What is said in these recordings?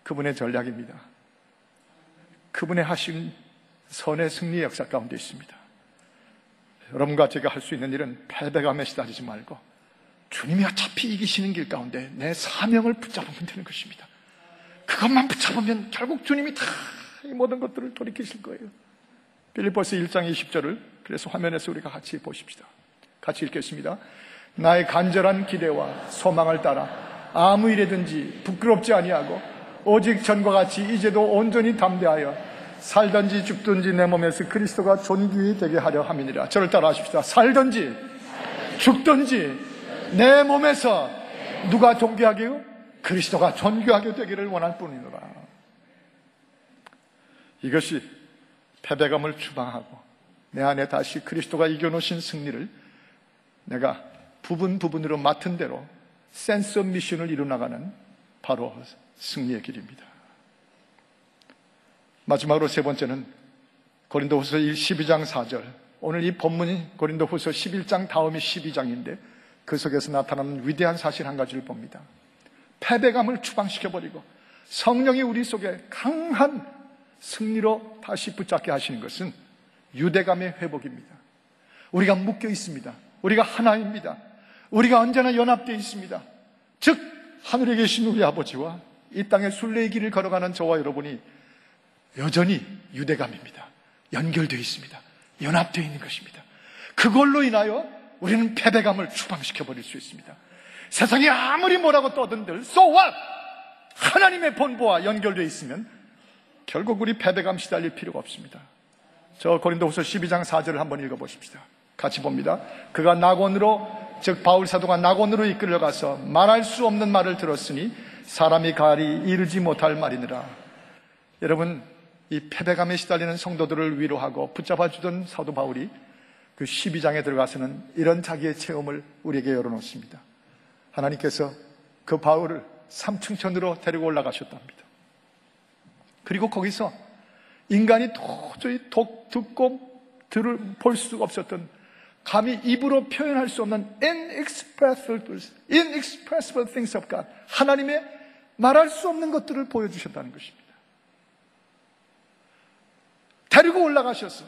그분의 전략입니다. 그분의 하신 선의 승리의 역사 가운데 있습니다. 여러분과 제가 할 수 있는 일은 패배감에 시달리지 말고 주님이 어차피 이기시는 길 가운데 내 사명을 붙잡으면 되는 것입니다. 그것만 붙잡으면 결국 주님이 다 이 모든 것들을 돌이키실 거예요. 빌립보서 1장 20절을 그래서 화면에서 우리가 같이 보십시다. 같이 읽겠습니다. 나의 간절한 기대와 소망을 따라 아무 일에든지 부끄럽지 아니하고 오직 전과 같이 이제도 온전히 담대하여 살든지 죽든지 내 몸에서 그리스도가 존귀히 되게 하려 함이니라. 저를 따라 하십시다. 살든지 죽든지 내 몸에서 누가 존귀하게 해요? 그리스도가 존귀하게 되기를 원할 뿐이노라. 이것이 패배감을 추방하고 내 안에 다시 그리스도가 이겨놓으신 승리를 내가 부분으로 맡은 대로 센스 오브 미션을 이루어나가는 바로 승리의 길입니다. 마지막으로 세 번째는 고린도후서 12장 4절. 오늘 이 본문이 고린도후서 11장 다음이 12장인데 그 속에서 나타나는 위대한 사실 한 가지를 봅니다. 패배감을 추방시켜버리고 성령이 우리 속에 강한 승리로 다시 붙잡게 하시는 것은 유대감의 회복입니다. 우리가 묶여 있습니다. 우리가 하나입니다. 우리가 언제나 연합되어 있습니다. 즉 하늘에 계신 우리 아버지와 이 땅의 순례의 길을 걸어가는 저와 여러분이 여전히 유대감입니다. 연결되어 있습니다. 연합되어 있는 것입니다. 그걸로 인하여 우리는 패배감을 추방시켜버릴 수 있습니다. 세상이 아무리 뭐라고 떠든들 So what? 하나님의 본보와 연결되어 있으면 결국 우리 패배감 시달릴 필요가 없습니다. 저 고린도후서 12장 4절을 한번 읽어보십시다. 같이 봅니다. 그가 낙원으로, 즉 바울 사도가 낙원으로 이끌려가서 말할 수 없는 말을 들었으니 사람이 가리 이르지 못할 말이니라. 여러분, 이 패배감에 시달리는 성도들을 위로하고 붙잡아주던 사도 바울이 그 12장에 들어가서는 이런 자기의 체험을 우리에게 열어놓습니다. 하나님께서 그 바울을 삼층천으로 데리고 올라가셨답니다. 그리고 거기서 인간이 도저히 듣고 볼 수가 없었던, 감히 입으로 표현할 수 없는 inexpressible things of God, 하나님의 말할 수 없는 것들을 보여주셨다는 것입니다. 데리고 올라가셔서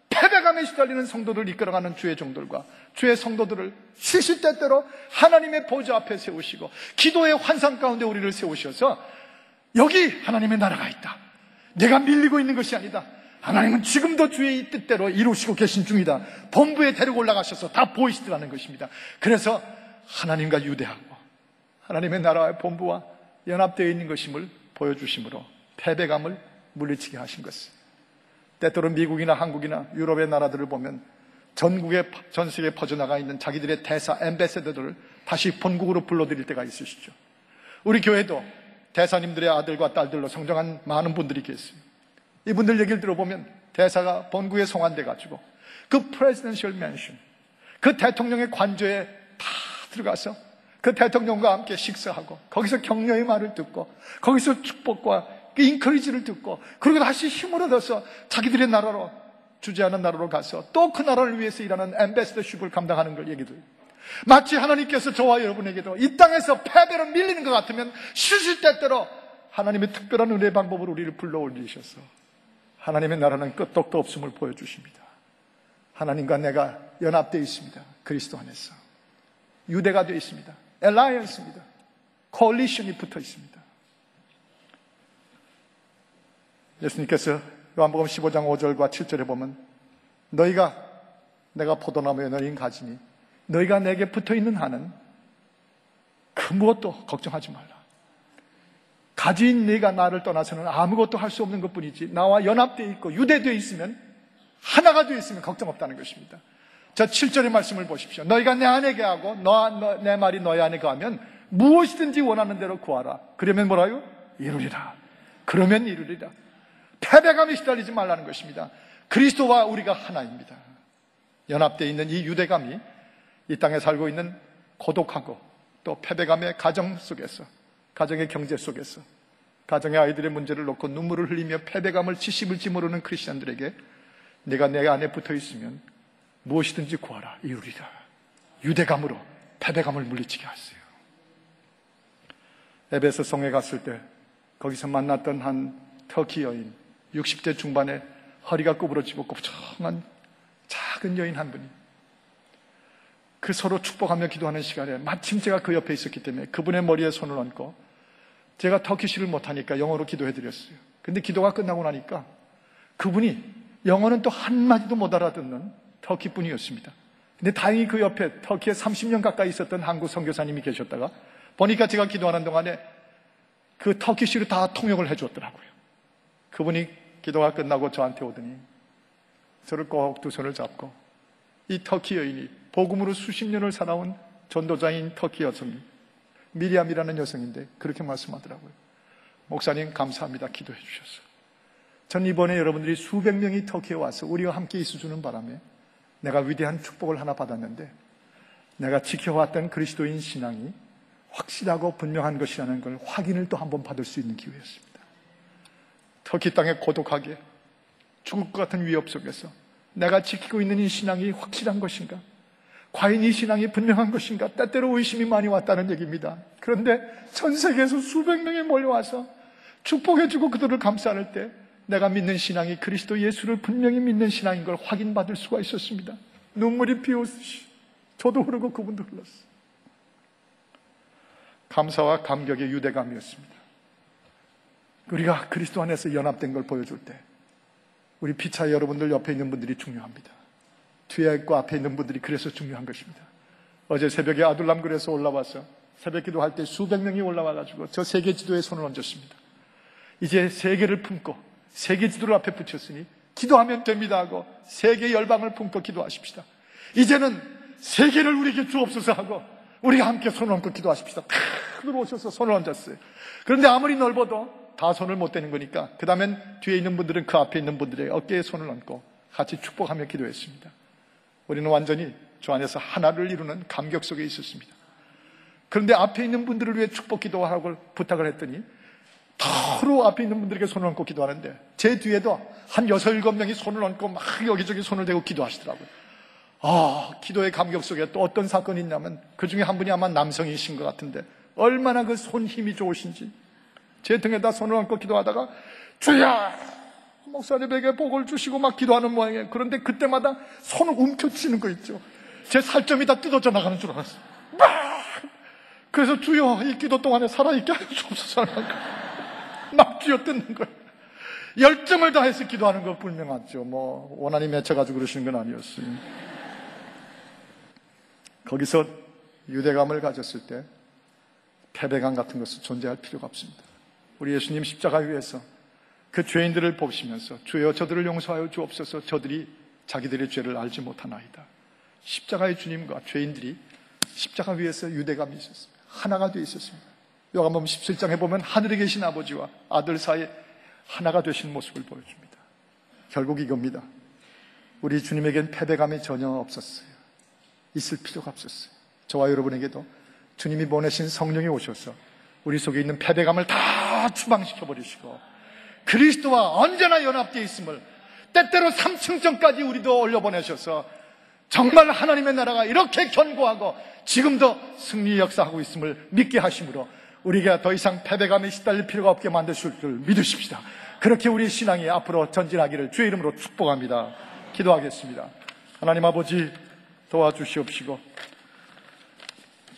패배감에 시달리는 성도들을 이끌어가는 주의 종들과 주의 성도들을 시시때때로 하나님의 보좌 앞에 세우시고 기도의 환상 가운데 우리를 세우셔서 여기 하나님의 나라가 있다. 내가 밀리고 있는 것이 아니다. 하나님은 지금도 주의 뜻대로 이루시고 계신 중이다. 본부에 데리고 올라가셔서 다 보이시더라는 것입니다. 그래서 하나님과 유대하고 하나님의 나라의 본부와 연합되어 있는 것임을 보여주심으로 패배감을 물리치게 하신 것입니다. 때때로 미국이나 한국이나 유럽의 나라들을 보면 전 세계에 퍼져나가 있는 자기들의 대사, 엠베세더들을 다시 본국으로 불러들일 때가 있으시죠. 우리 교회도 대사님들의 아들과 딸들로 성장한 많은 분들이 계세요. 이분들 얘기를 들어보면 대사가 본국에 송환돼가지고 그 프레지던셜 맨션, 그 대통령의 관저에 다 들어가서 그 대통령과 함께 식사하고 거기서 격려의 말을 듣고 거기서 축복과 그 인커리지를 듣고 그리고 다시 힘을 얻어서 자기들의 나라로, 주재하는 나라로 가서 또 그 나라를 위해서 일하는 엠베서더십을 감당하는 걸 얘기들. 마치 하나님께서 저와 여러분에게도 이 땅에서 패배로 밀리는 것 같으면 시시때때로 하나님의 특별한 은혜의 방법으로 우리를 불러올리셔서 하나님의 나라는 끄떡도 없음을 보여주십니다. 하나님과 내가 연합되어 있습니다. 그리스도 안에서 유대가 되어 있습니다. 알라이언스입니다. 코얼리션이 붙어 있습니다. 예수님께서 요한복음 15장 5절과 7절에 보면 너희가 내가 포도나무에 너희는 가지니 너희가 내게 붙어있는 한은 그 무엇도 걱정하지 말라. 가지인 너희가 나를 떠나서는 아무것도 할 수 없는 것뿐이지 나와 연합되어 있고 유대되어 있으면, 하나가 되어 있으면 걱정 없다는 것입니다. 저 7절의 말씀을 보십시오. 너희가 내 안에 거하고 내 말이 너희 안에 거하면 무엇이든지 원하는 대로 구하라. 그러면 뭐라요? 이루리라. 그러면 이루리라. 패배감에 시달리지 말라는 것입니다. 그리스도와 우리가 하나입니다. 연합되어 있는 이 유대감이 이 땅에 살고 있는 고독하고 또 패배감의 가정 속에서, 가정의 경제 속에서 가정의 아이들의 문제를 놓고 눈물을 흘리며 패배감을 찌씹을지 모르는 크리스천들에게 내가 내 안에 붙어 있으면 무엇이든지 구하라, 이루리라. 유대감으로 패배감을 물리치게 하세요. 에베소 성에 갔을 때 거기서 만났던 한 터키 여인, 60대 중반에 허리가 구부러지고 곱청한 작은 여인 한 분이 그 서로 축복하며 기도하는 시간에 마침 제가 그 옆에 있었기 때문에 그분의 머리에 손을 얹고 제가 터키시를 못하니까 영어로 기도해드렸어요. 근데 기도가 끝나고 나니까 그분이 영어는 또 한마디도 못 알아듣는 터키 분이었습니다. 근데 다행히 그 옆에 터키에 30년 가까이 있었던 한국 선교사님이 계셨다가 보니까 제가 기도하는 동안에 그 터키시로 다 통역을 해줬더라고요. 그분이 기도가 끝나고 저한테 오더니 저를 꼭 두 손을 잡고 이 터키 여인이 복음으로 수십 년을 살아온 전도자인 터키 여성이 미리암이라는 여성인데 그렇게 말씀하더라고요. 목사님 감사합니다. 기도해 주셔서. 전 이번에 여러분들이 수백 명이 터키에 와서 우리와 함께 있어주는 바람에 내가 위대한 축복을 하나 받았는데 내가 지켜왔던 그리스도인 신앙이 확실하고 분명한 것이라는 걸 확인을 또 한번 받을 수 있는 기회였습니다. 터키 땅에 고독하게 죽을 것 같은 위협 속에서 내가 지키고 있는 이 신앙이 확실한 것인가? 과연 이 신앙이 분명한 것인가? 때때로 의심이 많이 왔다는 얘기입니다. 그런데 전 세계에서 수백 명이 몰려와서 축복해주고 그들을 감싸할 때 내가 믿는 신앙이 그리스도 예수를 분명히 믿는 신앙인 걸 확인받을 수가 있었습니다. 눈물이 비오듯이 저도 흐르고 그분도 흘렀어요. 감사와 감격의 유대감이었습니다. 우리가 그리스도 안에서 연합된 걸 보여줄 때 우리 피차 여러분들 옆에 있는 분들이 중요합니다. 뒤에 있고 앞에 있는 분들이 그래서 중요한 것입니다. 어제 새벽에 아둘람굴에서 올라와서 새벽 기도할 때 수백 명이 올라와가지고 저 세계 지도에 손을 얹었습니다. 이제 세계를 품고 세계 지도를 앞에 붙였으니 기도하면 됩니다 하고 세계 열방을 품고 기도하십시다. 이제는 세계를 우리에게 주옵소서 하고 우리가 함께 손을 얹고 기도하십시다. 탁 들어오셔서 손을 얹었어요. 그런데 아무리 넓어도 다 손을 못 대는 거니까 그 다음엔 뒤에 있는 분들은 그 앞에 있는 분들의 어깨에 손을 얹고 같이 축복하며 기도했습니다. 우리는 완전히 주 안에서 하나를 이루는 감격 속에 있었습니다. 그런데 앞에 있는 분들을 위해 축복 기도하라고 부탁을 했더니 서로 앞에 있는 분들에게 손을 얹고 기도하는데 제 뒤에도 한 6, 7명이 손을 얹고 막 여기저기 손을 대고 기도하시더라고요. 기도의 감격 속에 또 어떤 사건이 있냐면 그 중에 한 분이 아마 남성이신 것 같은데 얼마나 그 손 힘이 좋으신지 제 등에다 손을 얹고 기도하다가 주여 목사님에게 복을 주시고 막 기도하는 모양이에요. 그런데 그때마다 손을 움켜쥐는 거 있죠. 제 살점이 다 뜯어져 나가는 줄 알았어요. 그래서 주여 이 기도 동안에 살아있게 하소서 막 쥐어뜯는 거예요. 열정을 다해서 기도하는 거 분명하죠. 원한이 맺혀가지고 그러시는 건 아니었어요. 거기서 유대감을 가졌을 때 패배감 같은 것은 존재할 필요가 없습니다. 우리 예수님 십자가 위에서 그 죄인들을 보시면서 주여 저들을 용서하여 주옵소서 저들이 자기들의 죄를 알지 못하나이다. 십자가의 주님과 죄인들이 십자가 위에서 유대감이 있었습니다. 하나가 되어 있었습니다. 요한복음 17장에 보면 하늘에 계신 아버지와 아들 사이에 하나가 되신 모습을 보여줍니다. 결국 이겁니다. 우리 주님에겐 패배감이 전혀 없었어요. 있을 필요가 없었어요. 저와 여러분에게도 주님이 보내신 성령이 오셔서 우리 속에 있는 패배감을 다 추방시켜버리시고 그리스도와 언제나 연합되어 있음을 때때로 3층전까지 우리도 올려보내셔서 정말 하나님의 나라가 이렇게 견고하고 지금도 승리 역사하고 있음을 믿게 하심으로 우리가 더 이상 패배감에 시달릴 필요가 없게 만드실 줄 믿으십시다. 그렇게 우리 신앙이 앞으로 전진하기를 주의 이름으로 축복합니다. 기도하겠습니다. 하나님 아버지 도와주시옵시고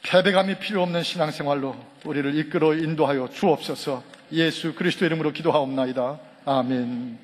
패배감이 필요 없는 신앙생활로 우리를 이끌어 인도하여 주옵소서. 예수 그리스도 이름으로 기도하옵나이다. 아멘.